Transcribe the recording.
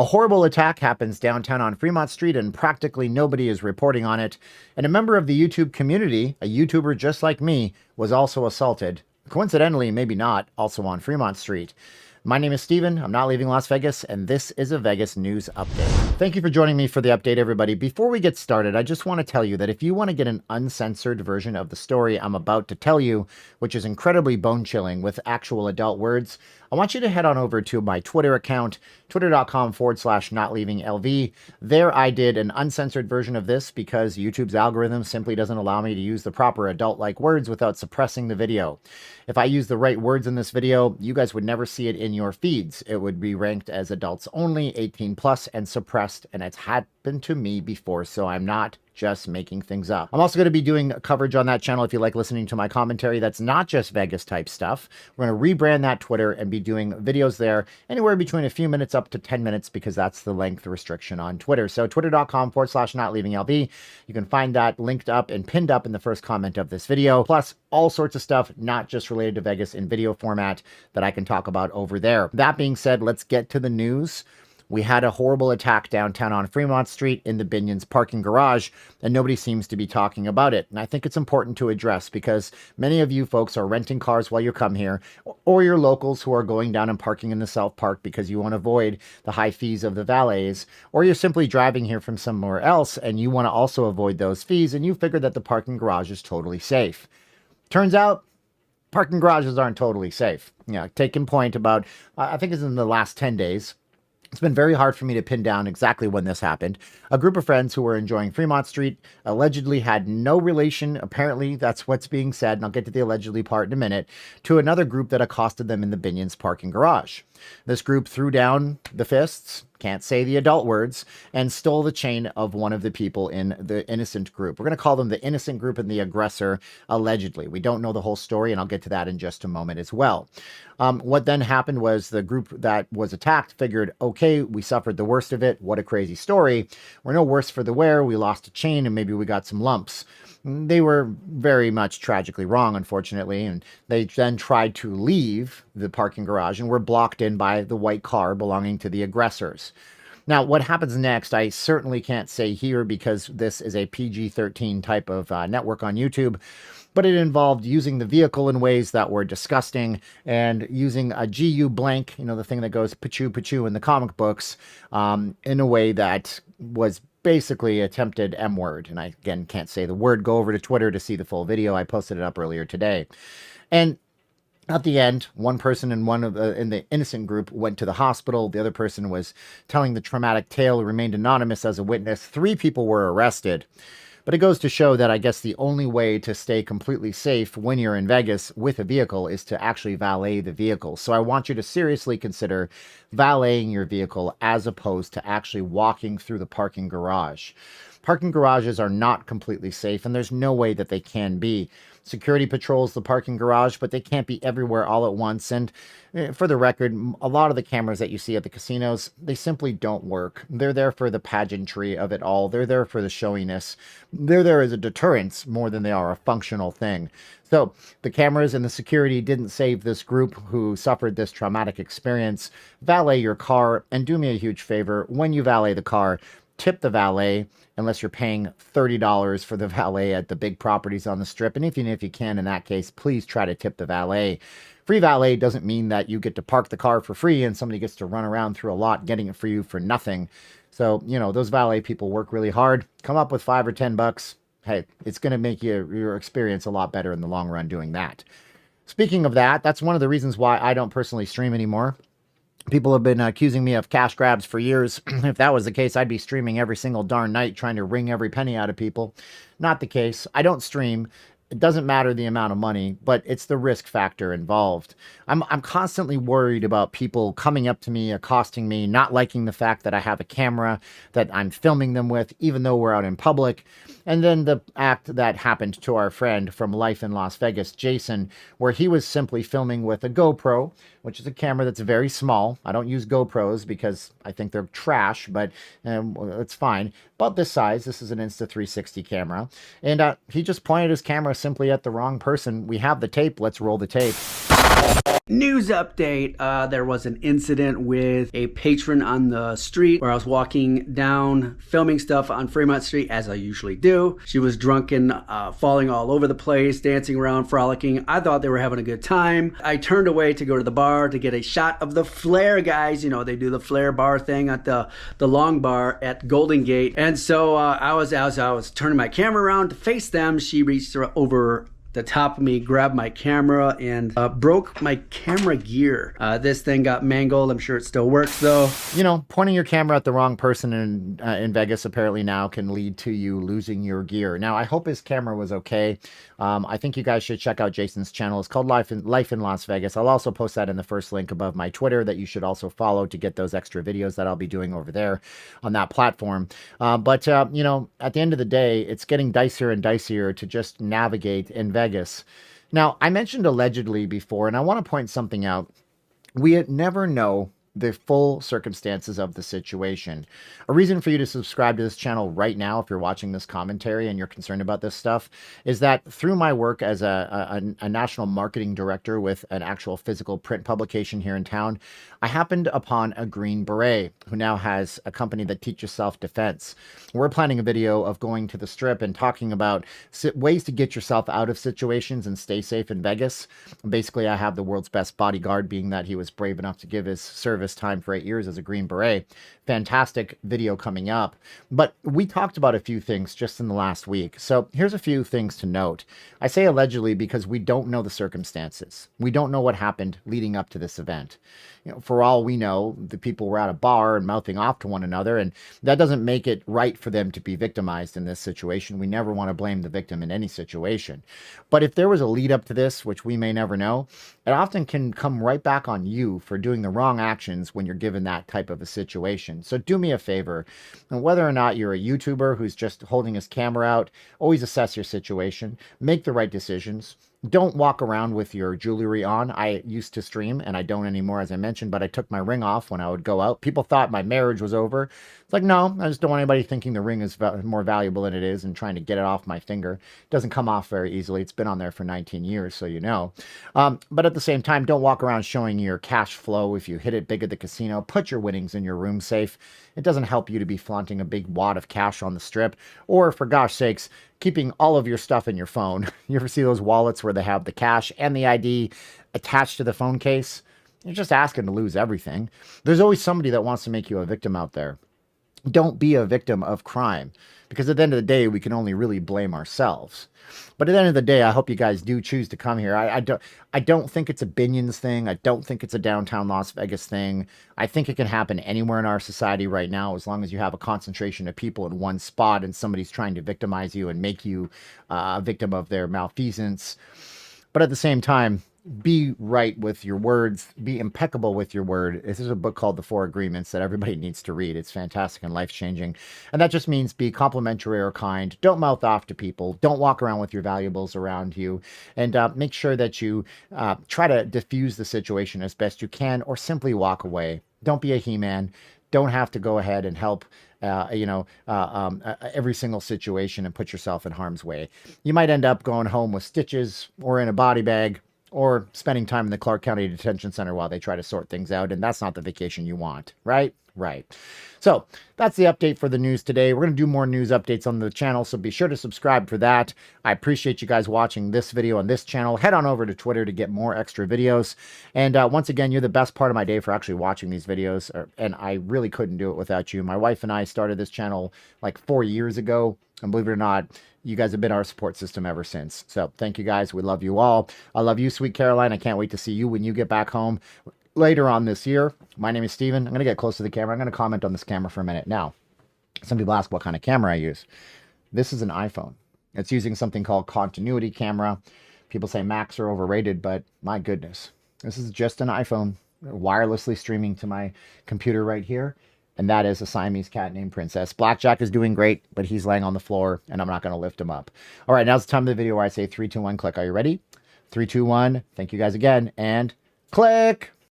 A horrible attack happens downtown on Fremont Street and practically nobody is reporting on it. And a member of the YouTube community, a YouTuber just like me, was also assaulted. Coincidentally, maybe not, also on Fremont Street. My name is Steven, I'm not leaving Las Vegas, and this is a Vegas news update. Thank you for joining me for the update, everybody. Before we get started, I just want to tell you that if you want to get an uncensored version of the story I'm about to tell you, which is incredibly bone-chilling with actual adult words, I want you to head on over to my Twitter account, twitter.com/notleavinglv. There I did an uncensored version of this because YouTube's algorithm simply doesn't allow me to use the proper adult-like words without suppressing the video. If I use the right words in this video, you guys would never see it in your feeds. It would be ranked as adults only, 18 plus, and suppressed, and it's happened to me before, so I'm not just making things up. I'm also going to be doing coverage on that channel if you like listening to my commentary that's not just Vegas type stuff. We're going to rebrand that Twitter and be doing videos there anywhere between a few minutes up to 10 minutes because that's the length restriction on Twitter. So twitter.com/notleavinglv. You can find that linked up and pinned up in the first comment of this video, plus all sorts of stuff not just related to Vegas in video format that I can talk about over there. That being said, let's get to the news. We had a horrible attack downtown on Fremont Street in the Binions parking garage, and nobody seems to be talking about it. And I think it's important to address because many of you folks are renting cars while you come here, or you're locals who are going down and parking in the South Park because you want to avoid the high fees of the valets, or you're simply driving here from somewhere else and you want to also avoid those fees, and you figure that the parking garage is totally safe. Turns out, parking garages aren't totally safe. Taking point about, I think it's in the last 10 days, it's been very hard for me to pin down exactly when this happened. A group of friends who were enjoying Fremont Street allegedly had no relation, apparently that's what's being said, and I'll get to the allegedly part in a minute, to another group that accosted them in the Binions parking garage. This group threw down the fists, can't say the adult words, and stole the chain of one of the people in the innocent group. We're going to call them the innocent group and the aggressor, allegedly. We don't know the whole story, and I'll get to that in just a moment as well. What then happened was the group that was attacked figured, okay, we suffered the worst of it. What a crazy story. We're no worse for the wear. We lost a chain, and maybe we got some lumps. They were very much tragically wrong, unfortunately, and they then tried to leave the parking garage and were blocked in by the white car belonging to the aggressors. Now, what happens next, I certainly can't say here because this is a PG-13 type of network on YouTube, but it involved using the vehicle in ways that were disgusting and using a GU blank, the thing that goes pachu in the comic books, in a way that was basically attempted M-word. And I, again, can't say the word. Go over to Twitter to see the full video. I posted it up earlier today. And at the end, one person in the innocent group went to the hospital. The other person was telling the traumatic tale, remained anonymous as a witness. 3 people were arrested. But it goes to show that I guess the only way to stay completely safe when you're in Vegas with a vehicle is to actually valet the vehicle. So I want you to seriously consider valeting your vehicle as opposed to actually walking through the parking garage. Parking garages are not completely safe, and there's no way that they can be. Security patrols the parking garage, but they can't be everywhere all at once. And for the record, a lot of the cameras that you see at the casinos, they simply don't work. They're there for the pageantry of it all. They're there for the showiness. They're there as a deterrence more than they are a functional thing. So the cameras and the security didn't save this group who suffered this traumatic experience. Valet your car, and do me a huge favor. When you valet the car, tip the valet, unless you're paying $30 for the valet at the big properties on the strip. And even if you can, in that case, please try to tip the valet. Free valet doesn't mean that you get to park the car for free and somebody gets to run around through a lot getting it for you for nothing. So, those valet people work really hard. Come up with $5 or $10. Hey, it's going to make your experience a lot better in the long run doing that. Speaking of that, that's one of the reasons why I don't personally stream anymore. People have been accusing me of cash grabs for years. If that was the case, I'd be streaming every single darn night trying to wring every penny out of people. Not the case. I don't stream. It doesn't matter the amount of money, but it's the risk factor involved. I'm constantly worried about people coming up to me, accosting me, not liking the fact that I have a camera that I'm filming them with, even though we're out in public. And then the act that happened to our friend from Life in Las Vegas, Jason, where he was simply filming with a GoPro, which is a camera that's very small. I don't use GoPros because I think they're trash, but it's fine. About this size, this is an Insta360 camera. And he just pointed his camera simply at the wrong person. We have the tape. Let's roll the tape. News update. There was an incident with a patron on the street where I was walking down filming stuff on Fremont Street, as I usually do. She was drunk and falling all over the place, dancing around, frolicking. I thought they were having a good time. I turned away to go to the bar to get a shot of the Flare guys. You know, they do the Flare bar thing at the long bar at Golden Gate. And so as I was turning my camera around to face them, she reached over the top of me, grabbed my camera, and broke my camera gear. This thing got mangled. I'm sure it still works though. You know, pointing your camera at the wrong person in Vegas apparently now can lead to you losing your gear. Now, I hope his camera was okay. I think you guys should check out Jason's channel. It's called Life in Las Vegas. I'll also post that in the first link above my Twitter that you should also follow to get those extra videos that I'll be doing over there on that platform. But you know, at the end of the day, it's getting dicier and dicier to just navigate in Vegas. Now, I mentioned allegedly before, and I want to point something out. We never know the full circumstances of the situation. A reason for you to subscribe to this channel right now, if you're watching this commentary and you're concerned about this stuff, is that through my work as a national marketing director with an actual physical print publication here in town, I happened upon a Green Beret who now has a company that teaches self-defense. We're planning a video of going to the Strip and talking about ways to get yourself out of situations and stay safe in Vegas. Basically, I have the world's best bodyguard, being that he was brave enough to give his service time for 8 years as a Green Beret. Fantastic video coming up. But we talked about a few things just in the last week. So here's a few things to note. I say allegedly because we don't know the circumstances. We don't know what happened leading up to this event. You know, for all we know, the people were at a bar and mouthing off to one another, and that doesn't make it right for them to be victimized in this situation. We never want to blame the victim in any situation. But if there was a lead up to this, which we may never know, it often can come right back on you for doing the wrong actions when you're given that type of a situation. So do me a favor, and whether or not you're a YouTuber who's just holding his camera out, always assess your situation, make the right decisions. Don't walk around with your jewelry on. I used to stream, and I don't anymore, as I mentioned, but I took my ring off when I would go out. People thought my marriage was over. It's like, no, I just don't want anybody thinking the ring is more valuable than it is and trying to get it off my finger. It doesn't come off very easily. It's been on there for 19 years, so you know. But at the same time, don't walk around showing your cash flow if you hit it big at the casino. Put your winnings in your room safe. It doesn't help you to be flaunting a big wad of cash on the Strip, or, for gosh sakes, keeping all of your stuff in your phone. You ever see those wallets where they have the cash and the ID attached to the phone case? You're just asking to lose everything. There's always somebody that wants to make you a victim out there. Don't be a victim of crime, because at the end of the day, we can only really blame ourselves. But at the end of the day, I hope you guys do choose to come here. I don't think it's a Binions thing. I don't think it's a downtown Las Vegas thing. I think it can happen anywhere in our society right now, as long as you have a concentration of people in one spot and somebody's trying to victimize you and make you a victim of their malfeasance. But at the same time, be right with your words, be impeccable with your word. This is a book called The Four Agreements that everybody needs to read. It's fantastic and life-changing. And that just means be complimentary or kind. Don't mouth off to people. Don't walk around with your valuables around you. And make sure that you try to diffuse the situation as best you can, or simply walk away. Don't be a He-Man. Don't have to go ahead and help every single situation and put yourself in harm's way. You might end up going home with stitches or in a body bag, or spending time in the Clark County Detention Center while they try to sort things out, and that's not the vacation you want, right? Right. So that's the update for the news today. We're going to do more news updates on the channel, so be sure to subscribe for that. I appreciate you guys watching this video on this channel. Head on over to Twitter to get more extra videos. And once again, you're the best part of my day for actually watching these videos, and I really couldn't do it without you. My wife and I started this channel like 4 years ago, and believe it or not, you guys have been our support system ever since. So thank you guys. We love you all. I love you, sweet Caroline. I can't wait to see you when you get back home later on this year. My name is Steven. I'm going to get close to the camera. I'm going to comment on this camera for a minute. Now, some people ask what kind of camera I use. This is an iPhone. It's using something called continuity camera. People say Macs are overrated, but my goodness, this is just an iPhone wirelessly streaming to my computer right here. And that is a Siamese cat named Princess. Blackjack is doing great, but he's laying on the floor, and I'm not going to lift him up. All right, now's the time of the video where I say 3, 2, 1, click. Are you ready? 3, 2, 1. Thank you guys again, and click.